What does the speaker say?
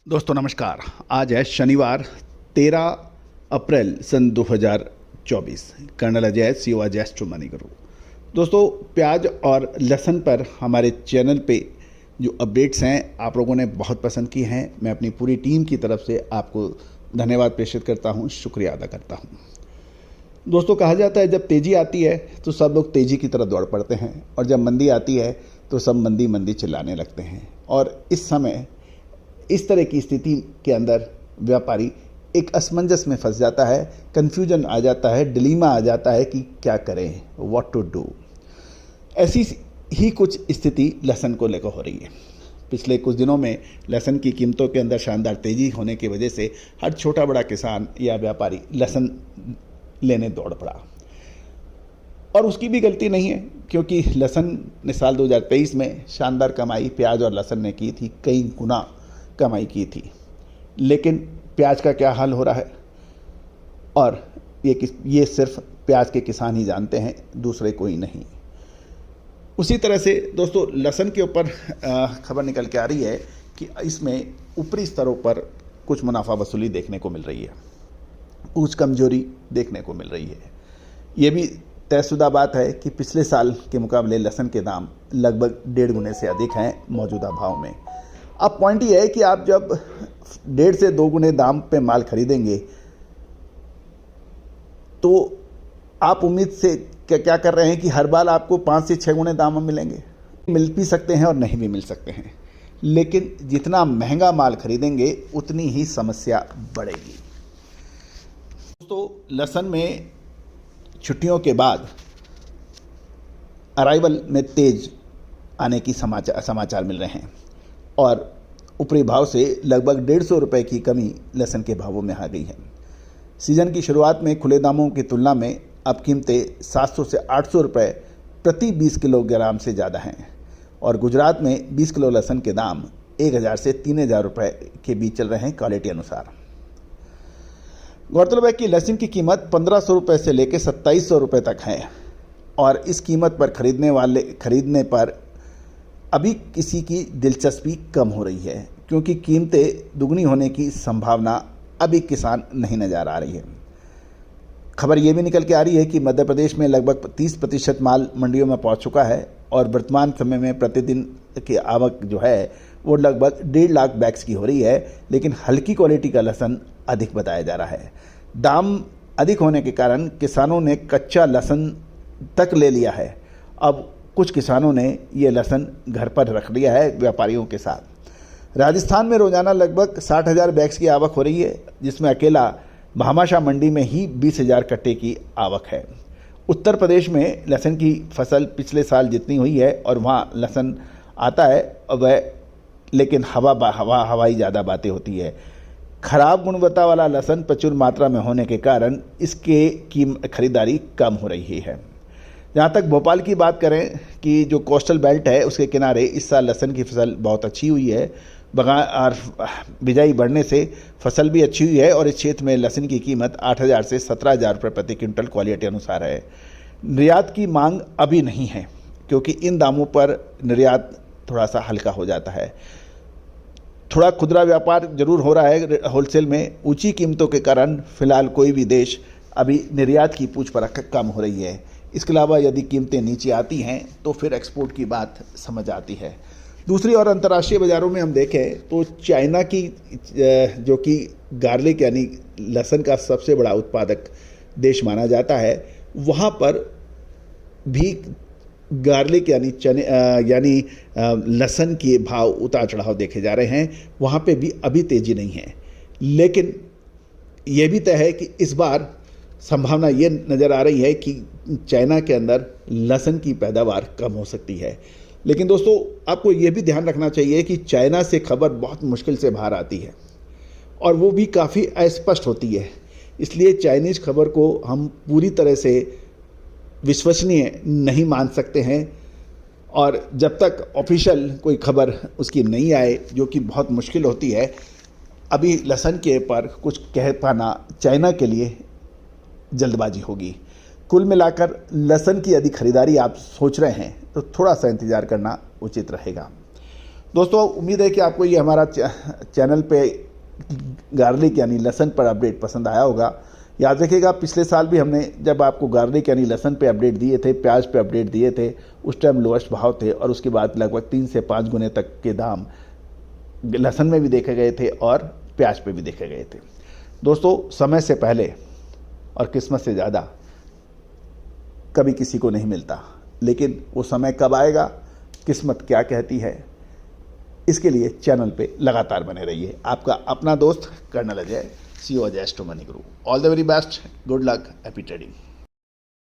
दोस्तों नमस्कार। आज है शनिवार 13 अप्रैल सन 2024। कर्नल अजय सीओ अजय मनी करो। दोस्तों प्याज और लहसुन पर हमारे चैनल पे जो अपडेट्स हैं आप लोगों ने बहुत पसंद की हैं। मैं अपनी पूरी टीम की तरफ से आपको धन्यवाद प्रेषित करता हूं, शुक्रिया अदा करता हूं। दोस्तों कहा जाता है जब तेज़ी आती है तो सब लोग तेज़ी की तरफ दौड़ पड़ते हैं और जब मंदी आती है तो सब मंदी मंदी चिल्लाने लगते हैं। और इस समय इस तरह की स्थिति के अंदर व्यापारी एक असमंजस में फंस जाता है, कन्फ्यूजन आ जाता है, डिलीमा आ जाता है कि क्या करें, व्हाट टू डू। ऐसी ही कुछ स्थिति लहसुन को लेकर हो रही है। पिछले कुछ दिनों में लहसुन की कीमतों के अंदर शानदार तेजी होने की वजह से हर छोटा बड़ा किसान या व्यापारी लहसुन लेने दौड़ पड़ा। और उसकी भी गलती नहीं है, क्योंकि लहसुन ने साल 2023 में शानदार कमाई प्याज और लहसुन ने की थी, कई गुना कमाई की थी। लेकिन प्याज का क्या हाल हो रहा है, और ये सिर्फ प्याज के किसान ही जानते हैं, दूसरे कोई नहीं। उसी तरह से दोस्तों लहसुन के ऊपर खबर निकल के आ रही है कि इसमें ऊपरी स्तरों पर कुछ मुनाफा वसूली देखने को मिल रही है, कुछ कमजोरी देखने को मिल रही है। ये भी तयशुदा बात है कि पिछले साल के मुकाबले लहसुन के दाम लगभग 1.5 गुने से अधिक हैं मौजूदा भाव में। अब पॉइंट ये है कि आप जब 1.5 से 2 गुने दाम पे माल खरीदेंगे तो आप उम्मीद से क्या कर रहे हैं कि हर बार आपको 5 से 6 गुने दाम मिलेंगे। मिल भी सकते हैं और नहीं भी मिल सकते हैं, लेकिन जितना महंगा माल खरीदेंगे उतनी ही समस्या बढ़ेगी। दोस्तों लहसुन में छुट्टियों के बाद अराइवल में तेज आने की समाचार मिल रहे हैं और ऊपरी भाव से लगभग 150 रुपये की कमी लहसुन के भावों में आ गई है। सीजन की शुरुआत में खुले दामों की तुलना में अब कीमतें 700 से 800 रुपये प्रति 20 किलोग्राम से ज़्यादा हैं और गुजरात में 20 किलो लहसुन के दाम 1000 से 3000 रुपये के बीच चल रहे हैं क्वालिटी अनुसार। गौरतलब है कि लहसुन की कीमत 1500 रुपये से लेकर 2700 रुपये तक है और इस कीमत पर खरीदने पर अभी किसी की दिलचस्पी कम हो रही है, क्योंकि कीमतें दुगनी होने की संभावना अभी किसान नहीं नजर आ रही है। खबर ये भी निकल के आ रही है कि मध्य प्रदेश में लगभग 30% माल मंडियों में पहुंच चुका है और वर्तमान समय में प्रतिदिन की आवक जो है वो लगभग 1.5 लाख बैग्स की हो रही है, लेकिन हल्की क्वालिटी का लहसुन अधिक बताया जा रहा है। दाम अधिक होने के कारण किसानों ने कच्चा लहसुन तक ले लिया है। अब कुछ किसानों ने ये लहसुन घर पर रख लिया है व्यापारियों के साथ। राजस्थान में रोजाना लगभग 60,000 बैग्स की आवक हो रही है, जिसमें अकेला भामाशाह मंडी में ही 20,000 कट्टे की आवक है। उत्तर प्रदेश में लहसुन की फसल पिछले साल जितनी हुई है और वहाँ लहसुन आता है वह, लेकिन हवाई ज़्यादा बातें होती है। खराब गुणवत्ता वाला लहसुन प्रचुर मात्रा में होने के कारण इसके की खरीदारी कम हो रही है। जहाँ तक भोपाल की बात करें कि जो कोस्टल बेल्ट है उसके किनारे इस साल लहसुन की फसल बहुत अच्छी हुई है, और बिजाई बढ़ने से फसल भी अच्छी हुई है और इस क्षेत्र में लहसुन की कीमत 8,000 से 17,000 रुपये प्रति क्विंटल क्वालिटी अनुसार है। निर्यात की मांग अभी नहीं है, क्योंकि इन दामों पर निर्यात थोड़ा सा हल्का हो जाता है। थोड़ा खुदरा व्यापार जरूर हो रहा है होलसेल में। ऊंची कीमतों के कारण फिलहाल कोई भी देश अभी निर्यात की पूछ परख कम हो रही है। इसके अलावा यदि कीमतें नीचे आती हैं तो फिर एक्सपोर्ट की बात समझ आती है। दूसरी और अंतर्राष्ट्रीय बाज़ारों में हम देखें तो चाइना की जो कि गार्लिक यानी लहसुन का सबसे बड़ा उत्पादक देश माना जाता है, वहाँ पर भी गार्लिक यानी लहसुन के भाव उतार चढ़ाव देखे जा रहे हैं। वहाँ पे भी अभी तेज़ी नहीं है, लेकिन ये भी तय है कि इस बार संभावना ये नज़र आ रही है कि चाइना के अंदर लहसुन की पैदावार कम हो सकती है। लेकिन दोस्तों आपको ये भी ध्यान रखना चाहिए कि चाइना से खबर बहुत मुश्किल से बाहर आती है और वो भी काफ़ी अस्पष्ट होती है। इसलिए चाइनीज़ खबर को हम पूरी तरह से विश्वसनीय नहीं मान सकते हैं और जब तक ऑफिशियल कोई खबर उसकी नहीं आए, जो कि बहुत मुश्किल होती है, अभी लहसुन के पर कुछ कह पाना चाइना के लिए जल्दबाजी होगी। कुल मिलाकर लहसुन की यदि खरीदारी आप सोच रहे हैं तो थोड़ा सा इंतज़ार करना उचित रहेगा। दोस्तों उम्मीद है कि आपको ये हमारा चैनल पे गार्लिक यानी लहसुन पर अपडेट पसंद आया होगा। याद रखिएगा पिछले साल भी हमने जब आपको गार्लिक यानी लहसुन पे अपडेट दिए थे, प्याज पे अपडेट दिए थे, उस टाइम लोएस्ट भाव थे और उसके बाद लगभग 3 से 5 गुने तक के दाम लहसुन में भी देखे गए थे और प्याज पे भी देखे गए थे। दोस्तों समय से पहले और किस्मत से ज़्यादा कभी किसी को नहीं मिलता, लेकिन वो समय कब आएगा, किस्मत क्या कहती है, इसके लिए चैनल पे लगातार बने रहिए। आपका अपना दोस्त colonel Ajay, CEO Ajay astro money guru. All the very best, good luck, happy trading.